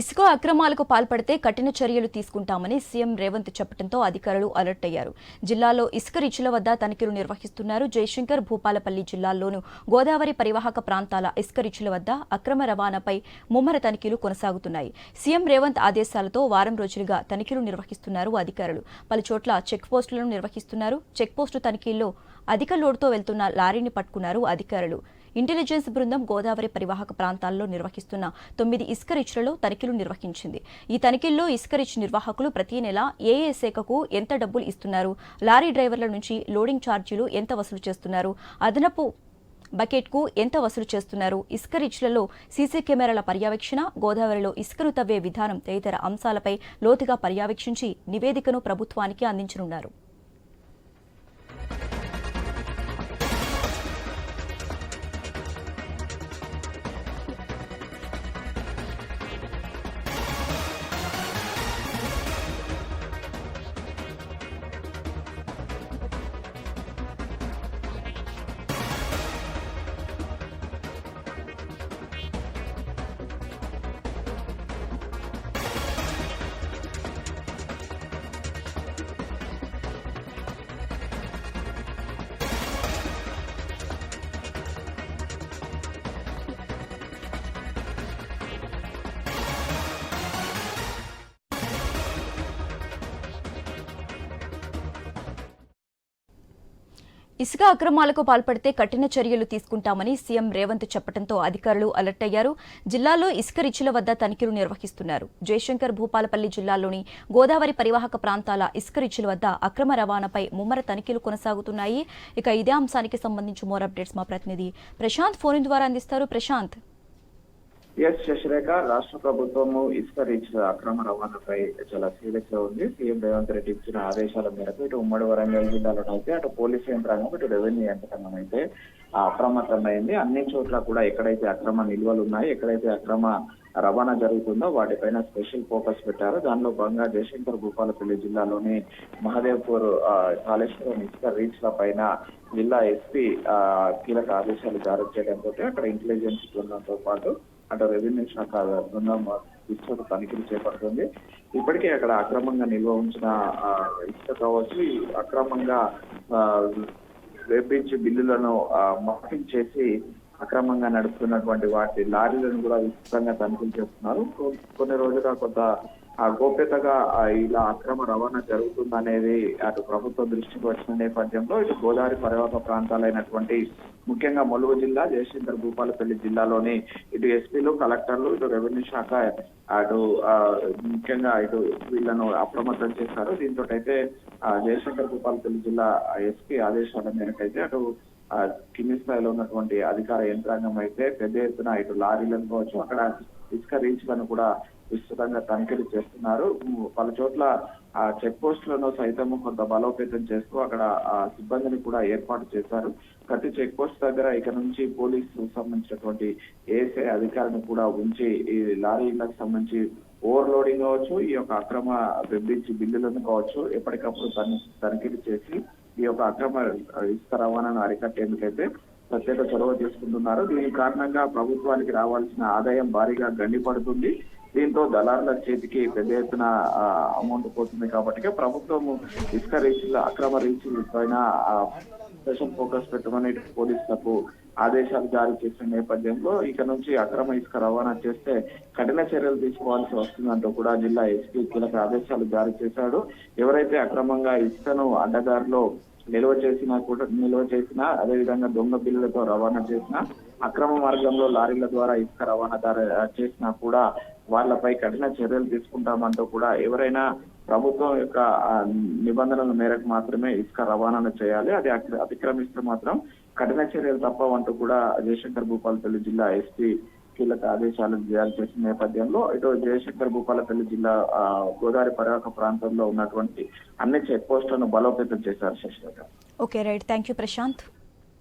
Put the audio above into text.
ఇసుక అక్రమాలకు పాల్పడితే కఠిన చర్యలు తీసుకుంటామని సీఎం రేవంత్ చెప్పడంతో అధికారులు అలర్ట్ అయ్యారు. జిల్లాలో ఇసుక రీచ్ల వద్ద తనిఖీలు నిర్వహిస్తున్నారు. జయశంకర్, భూపాలపల్లి జిల్లాల్లోనూ గోదావరి పరివాహక ప్రాంతాల ఇసుక రీచ్ల వద్ద అక్రమ రవాణాపై ముమ్మర తనిఖీలు కొనసాగుతున్నాయి. సీఎం రేవంత్ ఆదేశాలతో వారం రోజులుగా తనిఖీలు నిర్వహిస్తున్నారు అధికారులు. పలుచోట్ల చెక్ పోస్టులను నిర్వహిస్తున్నారు. చెక్ పోస్టు తనిఖీల్లో అధిక లోడుతో వెళ్తున్న లారీని పట్టుకున్నారు అధికారులు. ఇంటెలిజెన్స్ బృందం గోదావరి పరివాహక ప్రాంతాల్లో నిర్వహిస్తున్న 9 ఇసుక రీచ్లలో తనిఖీలు నిర్వహించింది. ఈ తనిఖీల్లో ఇసుక రీచ్ నిర్వాహకులు ప్రతి నెల ఏ శాఖకు ఎంత డబ్బులు ఇస్తున్నారు, లారీ డ్రైవర్ల నుంచి లోడింగ్ ఛార్జీలు ఎంత వసూలు చేస్తున్నారు, అదనపు బకెట్కు ఎంత వసూలు చేస్తున్నారు, ఇసుక రీచ్లలో సీసీ కెమెరాల పర్యవేక్షణ, గోదావరిలో ఇసుకను తవ్వే విధానం తదితర అంశాలపై లోతుగా పర్యవేక్షించి నివేదికను ప్రభుత్వానికి అందించనున్నారు. ఇసుక అక్రమాలకు పాల్పడితే కఠిన చర్యలు తీసుకుంటామని సీఎం రేవంత్ చెప్పడంతో అధికారులు అలర్ట్ అయ్యారు. జిల్లాలో ఇసుక రీచ్ల వద్ద తనిఖీలు నిర్వహిస్తున్నారు. జయశంకర్, భూపాలపల్లి జిల్లాల్లోని గోదావరి పరివాహక ప్రాంతాల ఇసుక రీచ్ల వద్ద అక్రమ రవాణాపై ముమ్మర తనిఖీలు కొనసాగుతున్నాయి. ఇక ఇదే అంశానికి సంబంధించి మోర్ అప్డేట్స్ మా ప్రతినిధి ప్రశాంత్ ఫోన్ ద్వారా అందిస్తారు. ప్రశాంత్. శశిరేఖ, రాష్ట్ర ప్రభుత్వము ఇసుక రీచ్ అక్రమ రవాణాపై చాలా సీరియస్ గా ఉంది. సీఎం రేవంత్ రెడ్డి ఇచ్చిన ఆదేశాల మేరకు ఇటు ఉమ్మడి వరంగల్ జిల్లాలో అయితే అటు పోలీసు యంత్రాంగం, ఇటు రెవెన్యూ యంత్రాంగం అయితే అప్రమత్తమైంది. అన్ని చోట్ల కూడా ఎక్కడైతే అక్రమ నిల్వలు ఉన్నాయి, ఎక్కడైతే అక్రమ రవాణా జరుగుతుందో వాటిపైన స్పెషల్ ఫోకస్ పెట్టారు. దానిలో భాగంగా జయశంకర్, భూపాలపల్లి జిల్లాలోని మహదేవ్పూర్, కాళేశ్వరం ఇసుక రీచ్ల పైన జిల్లా ఎస్పీ కీలక ఆదేశాలు జారీ చేయడంతో అక్కడ ఇంటెలిజెన్స్ బృందంతో పాటు అటు రెవెన్యూ శాఖ బృందం ఇసుక తనిఖీలు చేపడుతుంది. ఇప్పటికే అక్కడ అక్రమంగా నిల్వ ఉంచిన ఇసుక కావచ్చు, అక్రమంగా వేపించి బిల్లులను మార్కింగ్ చేసి అక్రమంగా నడుపుతున్నటువంటి వాటి లారీలను కూడా విస్తృతంగా తనిఖీలు చేస్తున్నారు. కొన్ని రోజులుగా కొంత గోప్యతగా ఇలా అక్రమ రవాణా జరుగుతుందనేది అటు ప్రభుత్వం దృష్టికి వచ్చిన నేపథ్యంలో ఇటు గోదావరి పరివాహక ప్రాంతాలైనటువంటి ముఖ్యంగా ములుగు జిల్లా, జయశంకర్, భూపాలపల్లి జిల్లాలోని ఇటు ఎస్పీలు, కలెక్టర్లు, ఇటు రెవెన్యూ శాఖ అటు ముఖ్యంగా ఇటు వీళ్లను అప్రమత్తం చేశారు. దీంతో అయితే జయశంకర్, భూపాలపల్లి జిల్లా ఎస్పీ ఆదేశాల మేరకు అయితే అటు కింది స్థాయిలో ఉన్నటువంటి అధికార యంత్రాంగం అయితే పెద్ద ఎత్తున ఇటు లారీలను కావచ్చు, అక్కడ ఇసుక రీచ్లను కూడా విస్తృతంగా తనిఖీలు చేస్తున్నారు. పలు చోట్ల చెక్ పోస్టులను సైతం కొంత బలోపేతం చేస్తూ అక్కడ సిబ్బందిని కూడా ఏర్పాటు చేశారు. ప్రతి చెక్ పోస్ట్ దగ్గర ఇక నుంచి పోలీసు సంబంధించినటువంటి ఏఎస్ఐ అధికారులను కూడా ఉంచి ఈ లారీలకు సంబంధించి ఓవర్లోడింగ్ కావచ్చు, ఈ యొక్క అక్రమ వెంబడించి బిల్లులను కావచ్చు ఎప్పటికప్పుడు తనిఖీలు చేసి ఈ యొక్క అక్రమ ఇసుక రవాణాను అరికట్టేందుకైతే ప్రత్యేక చొరవ తీసుకుంటున్నారు. దీని కారణంగా ప్రభుత్వానికి రావాల్సిన ఆదాయం భారీగా గండిపడుతుంది. దీంతో దళారుల చేతికి పెద్ద ఎత్తున అమౌంట్ పోతుంది. కాబట్టి ప్రభుత్వం ఇసుక రీచ్ల అక్రమ రీచ్ల పైన స్పెషల్ ఫోకస్ పెట్టమని పోలీసులకు ఆదేశాలు జారీ చేసిన నేపథ్యంలో ఇక నుంచి అక్రమ ఇసుక రవాణా చేస్తే కఠిన చర్యలు తీసుకోవాల్సి వస్తుందంటూ కూడా జిల్లా ఎస్పీ కీలక ఆదేశాలు జారీ చేశాడు. ఎవరైతే అక్రమంగా ఇసుకను అడ్డదారిలో నిల్వ చేసినా అదేవిధంగా దొంగ బిల్లులతో రవాణా చేసినా, అక్రమ మార్గంలో లారీల ద్వారా ఇసుక రవాణా చేసినా కూడా వాళ్ళపై కఠిన చర్యలు తీసుకుంటామంటూ కూడా ఎవరైనా ప్రభుత్వం యొక్క నిబంధనల మేరకు మాత్రమే ఇసుక రవాణాను చేయాలి, అది అతిక్రమిస్తే మాత్రం కఠిన చర్యలు తప్పవంటూ కూడా జయశంకర్, భూపాలపల్లి జిల్లా ఎస్పీ కీలక ఆదేశాలు జారీ చేసిన నేపథ్యంలో ఇటు జయశంకర్, భూపాలపల్లి జిల్లా గోదావరి పరివాహక ప్రాంతంలో ఉన్నటువంటి అన్ని చెక్ పోస్టులను బలోపేతం చేశారు. Sasirekha. Okay, right. Thank you Prashanth.